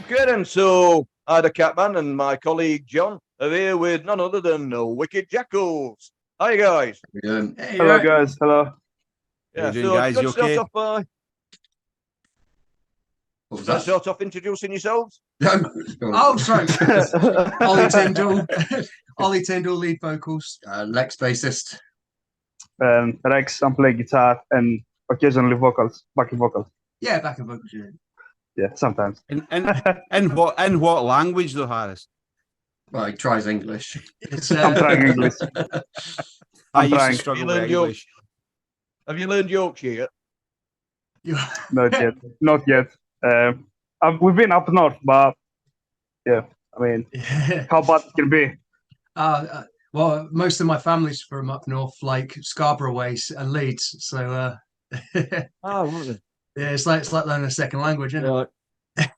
Okay, then. So, I, the Catman, and my colleague John are here with none other than the Wicked Jackals. Hi, guys. Hey, Hello, guys. Hello. How you doing, So, guys? You okay? start off by What was that? start off introducing yourselves. Oh, sorry. Ollie Tyndall. Ollie Tyndall, lead vocals. Lex, bassist. Rex, I'm playing guitar and occasionally vocals, backing vocals. Yeah, backing vocals. Yeah, sometimes. In what language though, Harris? Well, he tries English. I'm trying English. I I'm used trying. to struggle You with learned English. Have you learned Yorkshire yet? Not yet. Not yet. We've been up north, but yeah, I mean, how bad it can be. Well, most of my family's from up north, like Scarborough ways and Leeds. So, Oh, right. yeah, it's like learning a second language, isn't it? Right.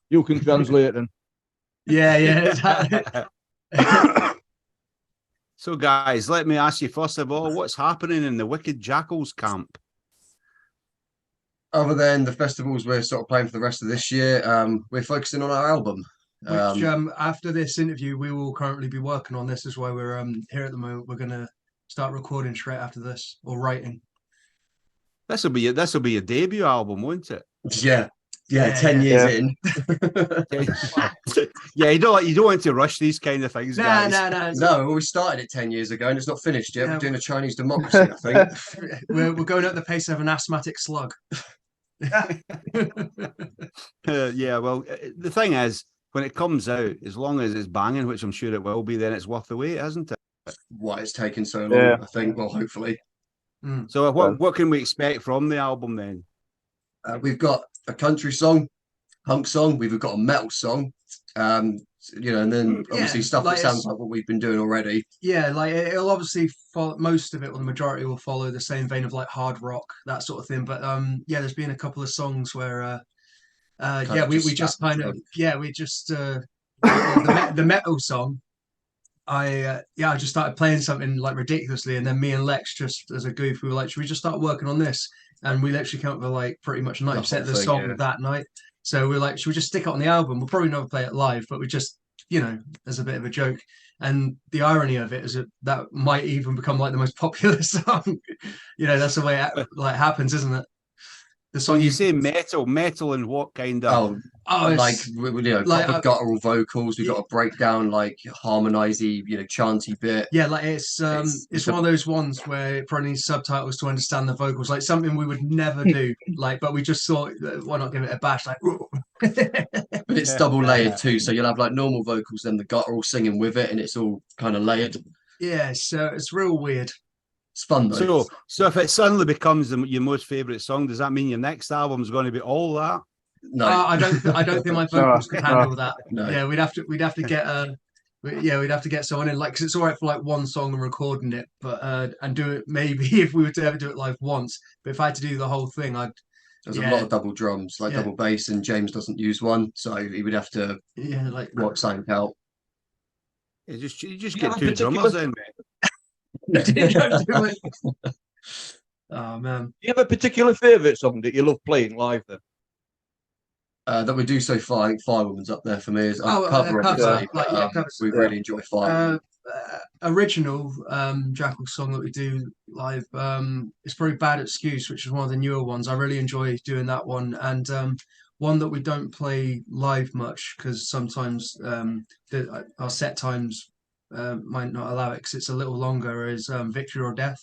You can translate then. Yeah, exactly. So, guys, let me ask you first of all, what's happening in the Wicked Jackals camp? Other than the festivals we're sort of playing for the rest of this year, we're focusing on our album. Which after this interview, we will currently be working on this. Is why we're here at the moment. We're gonna start recording straight after this, or writing. This will be your debut album, won't it? Yeah, 10 years in. Yeah, you don't want to rush these kind of things, guys. No, we started it 10 years ago and it's not finished yet. We're doing a Chinese democracy, I think. We're going at the pace of an asthmatic slug. Yeah, well, the thing is, when it comes out, as long as it's banging, which I'm sure it will be, then it's worth the wait, isn't it? Why it's taken so long, I think. Well, hopefully. So what can we expect from the album then? We've got a country song, punk song. We've got a metal song. And then obviously stuff that sounds like what we've been doing already. Yeah, like it'll obviously follow, most of it, or the majority will follow the same vein of like hard rock, that sort of thing. But there's been a couple of songs where we just the metal song. I just started playing something like ridiculously, and then me and Lex, just as a goof, we were like, should we just start working on this? And we literally came up with like pretty much 90% of the song that night. So we're like, should we just stick it on the album? We'll probably never play it live, but we just, as a bit of a joke. And the irony of it is that might even become like the most popular song. That's the way it happens, isn't it? The song you say metal and what kind of? Proper guttural vocals. We've got a breakdown, like harmonisy, chanty bit. Yeah, like it's one of those ones where it probably needs subtitles to understand the vocals. Like something we would never do. But we just thought, why not give it a bash? Like, but it's double layered too. So you'll have like normal vocals, then the guttural singing with it, and it's all kind of layered. Yeah, so it's real weird. It's fun though. So if it suddenly becomes your most favourite song, does that mean your next album is going to be all that? No, I don't think my vocals could handle that. No. Yeah, we'd have to get we'd have to get someone in, like, because it's all right for like one song and recording it, but and do it maybe if we were to ever do it live once. But if I had to do the whole thing, there's a lot of double drums, double bass, and James doesn't use one, so he would have to work something out. You just get two drummers in, mate. Oh man, Do you have a particular favourite song that you love playing live then? That we do so far, I think Firewoman's up there for me. Is cover, we really enjoy Firewoman. Original Jackal song that we do live, it's probably Bad Excuse, which is one of the newer ones. I really enjoy doing that one, and one that we don't play live much because sometimes our set times might not allow it because it's a little longer, is Victory or Death.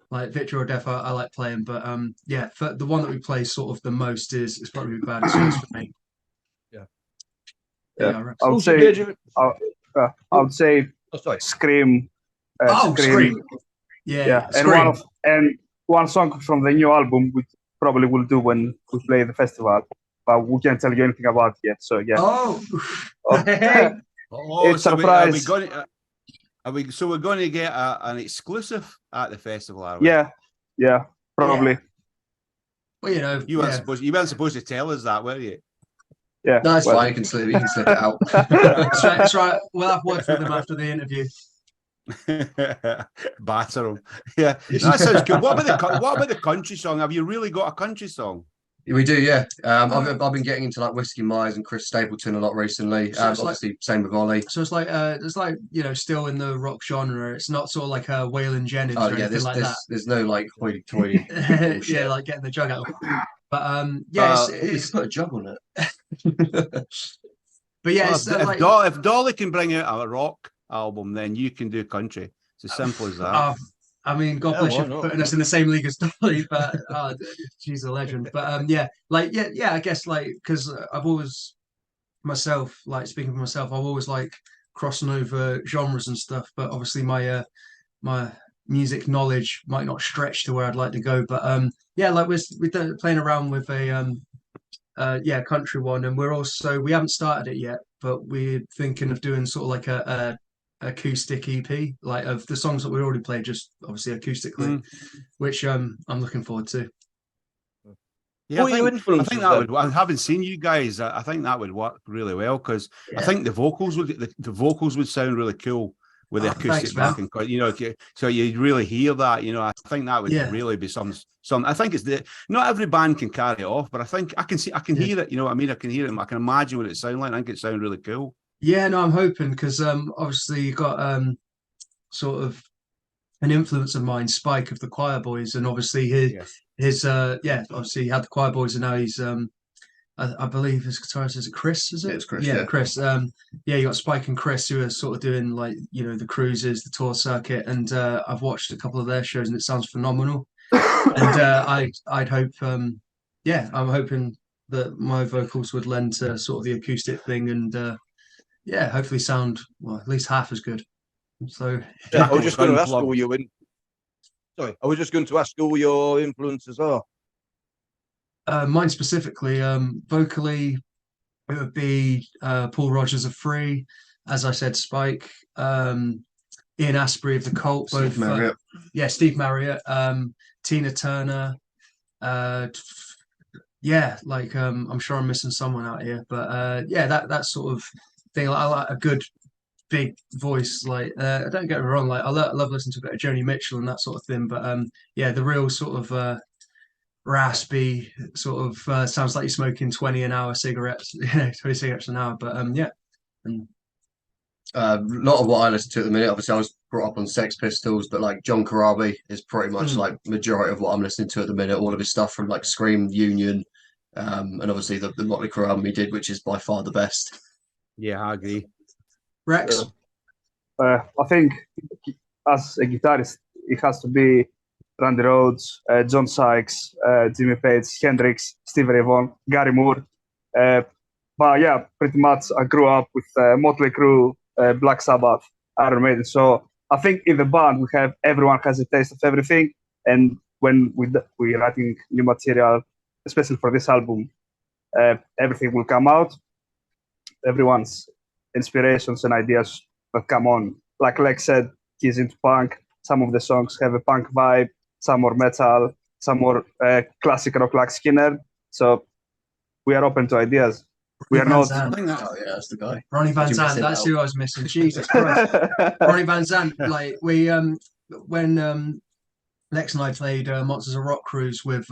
Like Victory or Death, I like playing, but for the one that we play sort of the most is probably Bad Excuse for me. I would say Scream. Scream. Yeah. Scream. And one song from the new album we probably will do when we play the festival, but we can't tell you anything about it yet. So it's a surprise. So we're going to get an exclusive at the festival, are we? Yeah, probably. Well, you weren't supposed to tell us that, were you? Yeah, no, it's fine. You can slip it out. That's right. We'll have work with them after the interview. Batter them. Yeah, that sounds good. What about the country song? Have you really got a country song? We do, yeah. I've been getting into like Whiskey Myers and Chris Stapleton a lot recently. So it's Obviously, same with Ollie. So it's like you know, still in the rock genre. It's not sort of like a Waylon Jennings or anything like that. There's no like hoity-toity bullshit. Yeah, like getting the jug out. But You could put a jug on it. But yeah, well, if Dolly can bring out a rock album, then you can do country. It's as simple as that. I mean, God bless you for putting us in the same league as Dolly, but she's a legend. But yeah, I guess like because I've always myself, like speaking for myself, I've always like crossing over genres and stuff. But obviously my my music knowledge might not stretch to where I'd like to go. But yeah, like we're playing around with a country one, and we haven't started it yet, but we're thinking of doing sort of like a acoustic EP, like of the songs that we already played, just obviously acoustically, which I'm looking forward to. Yeah, I think that would. I haven't seen you guys. I think that would work really well because I think the vocals would sound really cool with the acoustic backing. You know, so you really hear that. You know, I think that would really be some. I think it's not every band can carry it off, but I think I can hear it. You know what I mean? I can hear it. I can imagine what it sounds like. I think it sounds really cool. Yeah, no, I'm hoping because obviously you got sort of an influence of mine, Spike of the Choir Boys, and obviously his obviously he had the Choir Boys, and now he's I believe his guitarist is it Chris, is it? It's Chris. Yeah, Chris. You got Spike and Chris who are sort of doing like the cruises, the tour circuit, and I've watched a couple of their shows and it sounds phenomenal. And I'd hope I'm hoping that my vocals would lend to sort of the acoustic thing and hopefully sound at least half as good. So I was just going to ask who you in. Sorry, I was just going to ask who your influences are. Mine specifically, vocally, it would be Paul Rodgers of Free, as I said, Spike, Ian Astbury of the Cult, Steve Marriott. Steve Marriott, Tina Turner. I'm sure I'm missing someone out here, but that sort of thing. I like a good big voice. Like don't get me wrong, like I love listening to a bit of Joni Mitchell and that sort of thing. But the real sort of raspy sort of sounds like you're smoking 20 an hour cigarettes, 20 cigarettes an hour. But and a lot of what I listen to at the minute, obviously I was brought up on Sex Pistols, but like John Corabi is pretty much like majority of what I'm listening to at the minute. All of his stuff from like Scream, Union, and obviously the Motley Crue album he did, which is by far the best. Yeah, I agree. Rex? I think as a guitarist, it has to be Randy Rhoads, John Sykes, Jimmy Page, Hendrix, Stevie Ray Vaughan, Gary Moore. But yeah, pretty much I grew up with Motley Crue, Black Sabbath, Iron Maiden. So I think in the band everyone has a taste of everything. And when we're writing new material, especially for this album, everything will come out. Everyone's inspirations and ideas that come on. Like Lex said, he's into punk. Some of the songs have a punk vibe, some more metal, some more classic rock like Skinner. So we are open to ideas. We are not. That's the guy. Ronnie Van Zant. That's who I was missing. Jesus Christ. Ronnie Van Zant. Like we when Lex and I played Monsters of Rock cruise with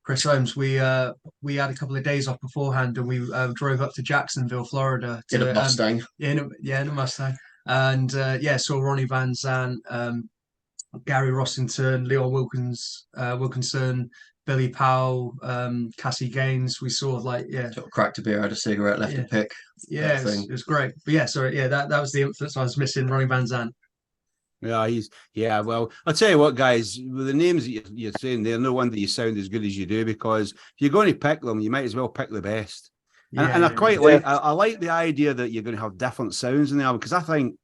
Chris Holmes, we had a couple of days off beforehand, and we drove up to Jacksonville, Florida, in a Mustang. In a Mustang, and saw Ronnie Van Zant, Gary Rossington, Leon Wilkinson, Billy Powell, Cassie Gaines. We saw cracked a beer, had a cigarette, left a pick. Yeah, it was great. But that was the influence I was missing. Ronnie Van Zant. Yeah, well, I'll tell you what, guys, with the names that you're saying, they're no wonder you sound as good as you do, because if you're going to pick them, you might as well pick the best. And I quite like, I like the idea that you're going to have different sounds in the album, because I think,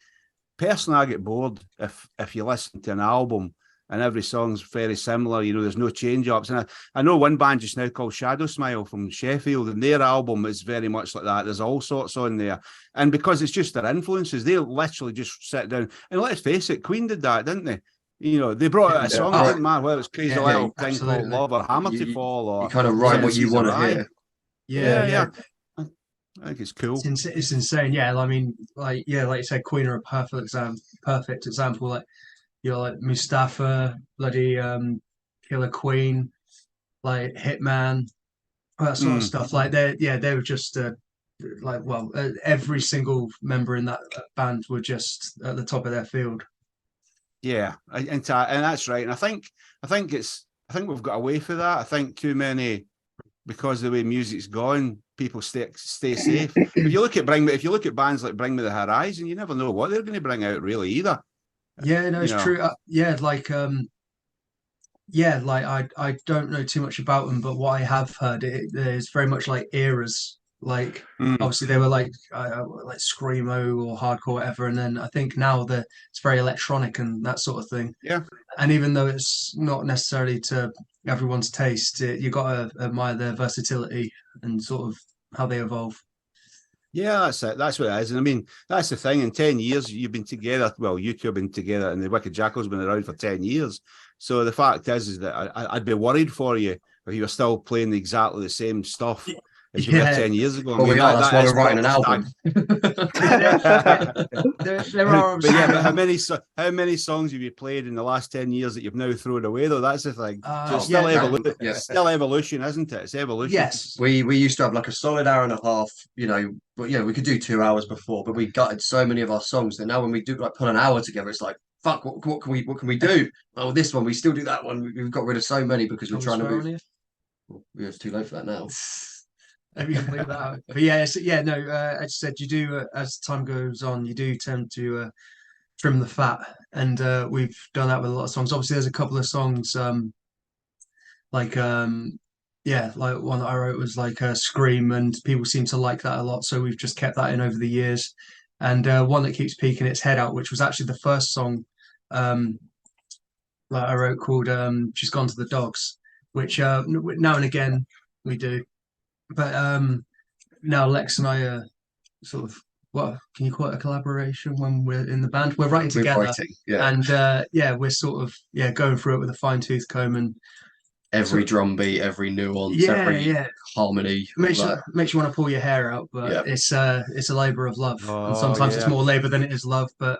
personally, I get bored if you listen to an album and every song's very similar, there's no change-ups. And I know one band just now called Shadow Smile from Sheffield, and their album is very much like that. There's all sorts on there. And because it's just their influences, they literally just sit down. And let's face it, Queen did that, didn't they? They brought out a song, didn't matter whether it's Crazy Little Thing Called Love or Hammer to Fall. Or you kind of write what you want to hear. Yeah. I think it's cool. It's insane. Yeah, I mean, like you said, Queen are a perfect example. Like, like Mustafa, bloody Killer Queen, like Hitman, that sort of stuff. Like they were just every single member in that band were just at the top of their field. Yeah, and that's right. And I think we've got away from that. I think too many, because of the way music's gone, people stay safe. If you look at bands like Bring Me the Horizon, you never know what they're going to bring out really either. Yeah, no, it's true. I don't know too much about them, but what I have heard, is very much like eras. Like obviously they were like screamo or hardcore, whatever, and then I think now it's very electronic and that sort of thing. Yeah. And even though it's not necessarily to everyone's taste, you got to admire their versatility and sort of how they evolve. Yeah, that's it. That's what it is. And I mean, that's the thing. In 10 years, you've been together. Well, you two have been together, and the Wicked Jackals been around for 10 years. So the fact is that I'd be worried for you if you were still playing exactly the same stuff as you were 10 years ago. Well, that's why we're writing an album. there are. But how many songs have you played in the last 10 years that you've now thrown away, though? That's the thing. So it's still evolution. Yeah. It's still evolution, isn't it? It's evolution. Yes. We used to have like a solid hour and a half, but we could do 2 hours before, but we gutted so many of our songs that now when we do like put an hour together, it's like, fuck, what can we do? Oh, this one, we still do that one. We've got rid of so many because we're trying to move. It's too late for that now. Maybe you can leave that out. But as I said, you do as time goes on, you do tend to trim the fat, and we've done that with a lot of songs. Obviously, there's a couple of songs like one that I wrote was like Scream, and people seem to like that a lot, so we've just kept that in over the years. And one that keeps peeking its head out, which was actually the first song that I wrote called "She's Gone to the Dogs," which now and again we do. But now Lex and I are sort of, can you call it a collaboration when we're in the band? We're writing together, and we're sort of going through it with a fine-tooth comb, and every drum beat, every nuance, every harmony. Makes you want to pull your hair out, but it's a labour of love, and sometimes it's more labour than it is love, but.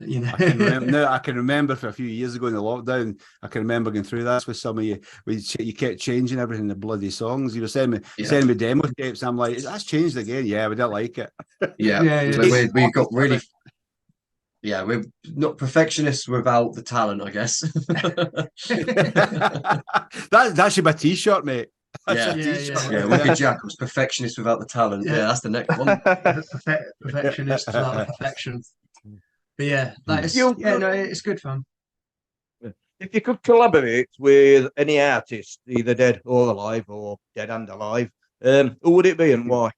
I can remember for a few years ago in the lockdown, I can remember going through that with some of you. You kept changing everything, the bloody songs. You were sending me demo tapes. I'm like, that's changed again. Yeah, we don't like it. We've got really. Yeah, we're not perfectionists without the talent, I guess. that should be a t-shirt, mate. Wicked Jackals, perfectionists without the talent. Yeah, that's the next one. Perfectionists without perfection. But it's good fun. If you could collaborate with any artist, either dead or alive, or dead and alive, who would it be and why?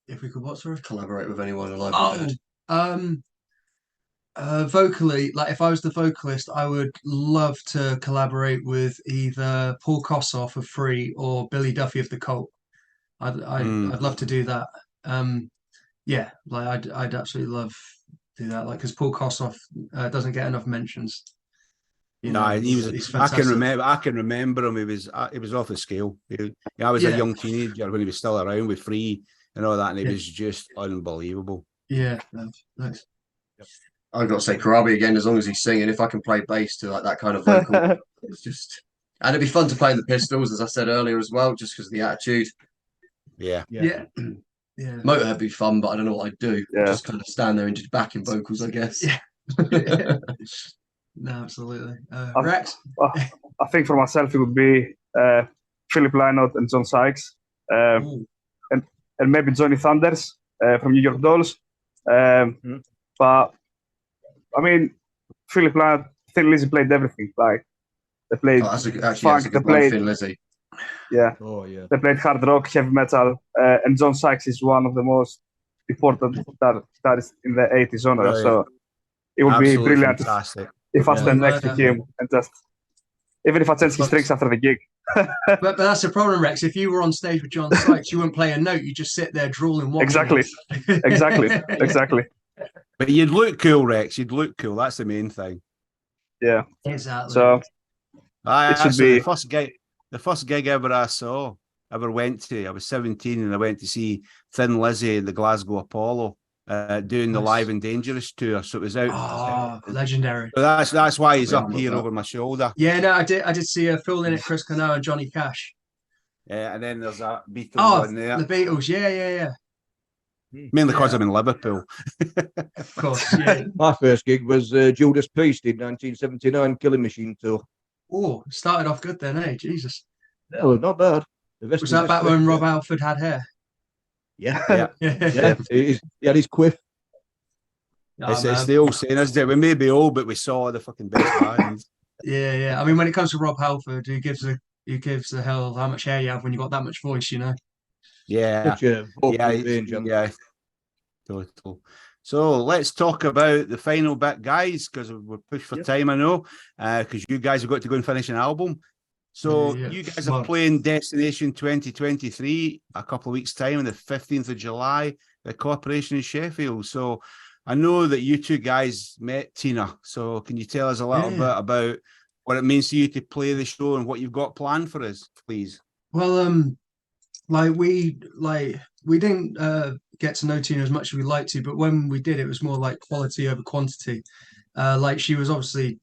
If we could collaborate with anyone alive or dead? Vocally, like if I was the vocalist, I would love to collaborate with either Paul Kossoff of Free or Billy Duffy of The Cult. I'd love to do that. I'd absolutely love do that, like, because Paul Kossoff doesn't get enough mentions. He was. I can remember him. He was off the scale. I was a young teenager when he was still around with Free and all that, and he was just unbelievable. Yeah, nice. I've got to say Karabi again. As long as he's singing, if I can play bass to like that kind of vocal, it's just. And it'd be fun to play the Pistols, as I said earlier as well, just because of the attitude. Yeah. Motorhead would be fun, but I don't know what I'd do. Just kind of stand there and just backing vocals, I guess. No, absolutely. Rex? I think for myself it would be Philip Lynott and John Sykes, and maybe Johnny Thunders from New York Dolls. But I mean, Philip Lynott, Thin Lizzy played everything. Like they played funk, they played Thin Lizzy. Yeah. They played hard rock, heavy metal, and John Sykes is one of the most important guitarists in the 80s genre. Right. So it would be brilliant if I stand next to him and just, even if I change his strings after the gig. but that's the problem, Rex. If you were on stage with John Sykes, you wouldn't play a note. You just sit there drooling. Exactly. But you'd look cool, Rex. You'd look cool. That's the main thing. Yeah. Exactly. So it should be the first gig I ever went to. I was 17 and I went to see Thin Lizzy at the Glasgow Apollo doing the Live and Dangerous tour. So it was out. Oh, legendary. So that's why he's up here over my shoulder. Yeah, no, I did see Phil Lynott, Chris Cornell and Johnny Cash. and then there's a Beatles Oh, one there. the Beatles. Yeah. Mainly because I'm in Liverpool. Of course, yeah. My first gig was Judas Priest in 1979 Killing Machine tour. Oh, started off good then, eh? Jesus. No, not bad. Was that back when Rob Halford had hair? Yeah. Yeah. He had his quiff. It's the old saying, isn't it? We may be old, but we saw the fucking best bands. Yeah. I mean, when it comes to Rob Halford, who gives a hell of how much hair you have when you got that much voice, you know? Yeah. Such a vocal range. Yeah. Total. So let's talk about the final bit, guys, because we're pushed for time, I know, because you guys have got to go and finish an album. So you guys are playing desTINAtion 2023 a couple of weeks' time on the 15th of July at Corporation in Sheffield. So I know that you two guys met Tina. So can you tell us a little bit about what it means to you to play the show and what you've got planned for us, please? Well, we didn't get to know Tina as much as we liked to, but when we did, it was more like quality over quantity. Like she was obviously,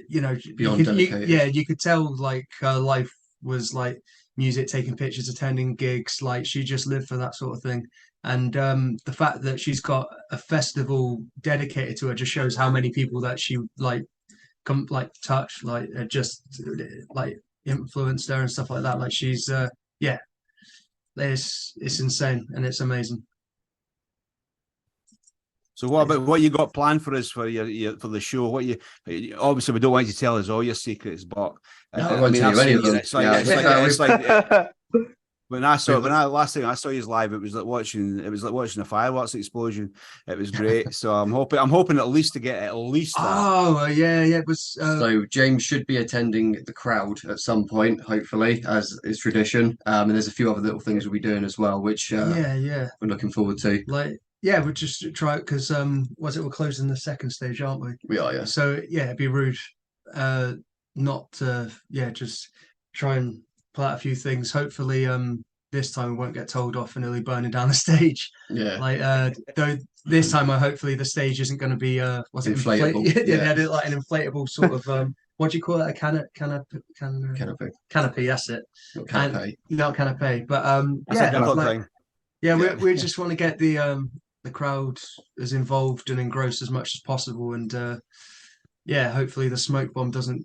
you know, Beyond dedicated. you could tell like her life was like music, taking pictures, attending gigs. Like she just lived for that sort of thing. And the fact that she's got a festival dedicated to her just shows how many people that she touch, just like influenced her and stuff like that. Like she's it's insane and it's amazing. So what about what you got planned for us for for the show? What you obviously we don't want you to tell us all your secrets, but I won't tell you any of them. It's like when last time I saw you live, it was like watching a fireworks explosion. It was great. So I'm hoping at least to get at least that. Oh yeah, it was. So James should be attending the crowd at some point, hopefully, as is tradition. And there's a few other little things we'll be doing as well, which we're looking forward to. We'll just try it because we're closing the second stage, aren't we? We are, yeah. So it'd be rude not to just try and play out a few things. Hopefully this time we won't get told off for nearly burning down the stage. Yeah. Though this time hopefully the stage isn't going to be inflatable. They did like an inflatable sort of what do you call it? Canopy. Canopy, that's it. Not canopy. Not canopy. But that's a different thing. Yeah, we just want to get the crowd as involved and engrossed as much as possible, and hopefully the smoke bomb doesn't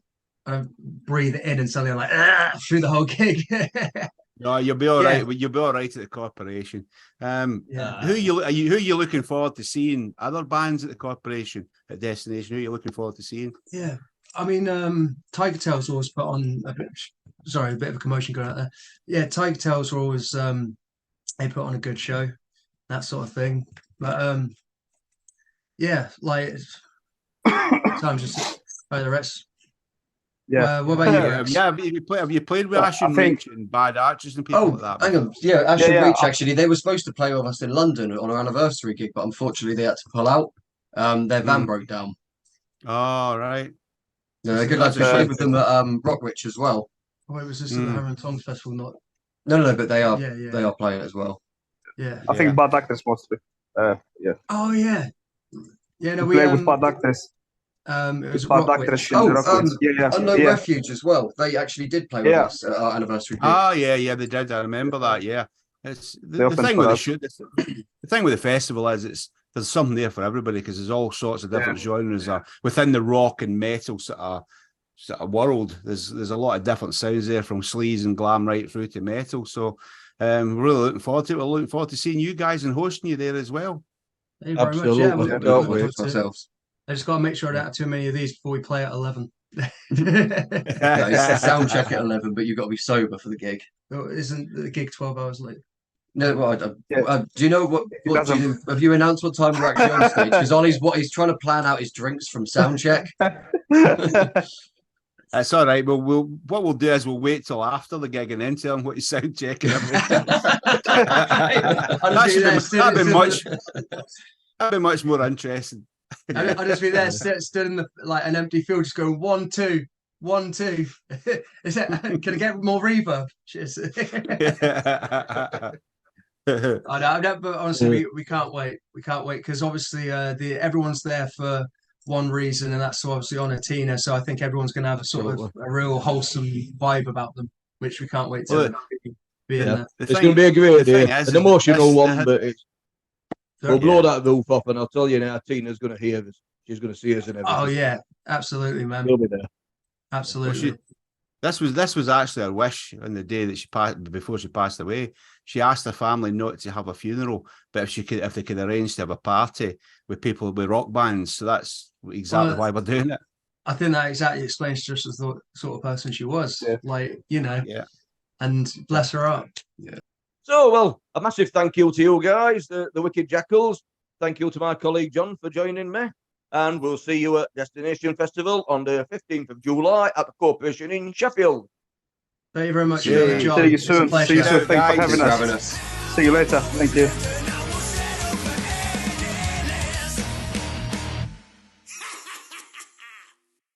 breathe it in and suddenly I'm like through the whole gig. No, you'll be all right. You'll be all right at the Corporation. Who are you looking forward to seeing? Other bands at the Corporation at desTINAtion? Who are you looking forward to seeing? Yeah, I mean, Tiger Tails always put on a bit of a commotion going out there. Yeah, Tiger Tails are always they put on a good show, that sort of thing. But like time just by the rest. Yeah. What about you? Rex? Have you played with Ash and Reach and Bad Archers and people like that? Hang on. Yeah, Ash and Reach, actually, they were supposed to play with us in London on our anniversary gig, but unfortunately they had to pull out. Their van broke down. Oh, right. No, they're good lads. We played with them at Rockwich as well. Oh, it was just at the Hammer and Tongs Festival, not... No, but they are they are playing as well. Yeah. I think Bad Actors mostly. Yeah. Oh, yeah. Yeah, no, we played with Bad Actors. It was Rockwich. Unknown Refuge as well. They actually did play with us at our anniversary gig. Oh, yeah, they did. I remember that. Yeah, it's the thing with the thing with the festival is there's something there for everybody because there's all sorts of different genres within the rock and metal sort of world. There's a lot of different sounds there from sleaze and glam right through to metal. So we're really looking forward to it. We're looking forward to seeing you guys and hosting you there as well. Thank you very much. Yeah, we're looking ourselves. I just got to make sure I don't have too many of these before we play at 11. It's sound check at 11, but you've got to be sober for the gig. Oh, isn't the gig 12 hours late? No, well, do you know what have you announced what time we're actually on stage? Because Ollie's trying to plan out his drinks from sound check. That's all right. Well, what we'll do is we'll wait till after the gig and then tell him what he's sound checking everything. That'd be much more interesting. I'll just be there, stood in an empty field, just going 1, 2, 1, 2. Can I get more reverb? Cheers. I know, but honestly, we can't wait. We can't wait because obviously everyone's there for one reason, and that's to obviously honour Tina. So I think everyone's going to have a sort of a real wholesome vibe about them, which we can't wait to be in there. It's going to be a great day, an emotional one, but we'll blow that roof off, and I'll tell you now, Tina's going to hear us. She's going to see us and everything. Oh yeah, absolutely, man. We'll be there. Absolutely. Well, this was actually her wish on the day that she passed, before she passed away. She asked her family not to have a funeral, but if they could arrange to have a party with people with rock bands. So that's exactly why we're doing it. I think that exactly explains just the sort of person she was. Yeah. Like, and bless her heart. Yeah. So, well, a massive thank you to you guys, the Wicked Jackals. Thank you to my colleague John for joining me. And we'll see you at desTINAtion Festival on the 15th of July at the Corporation in Sheffield. Thank you very much, See John. you soon. See you soon. Thanks for having us. See you later. Thank you.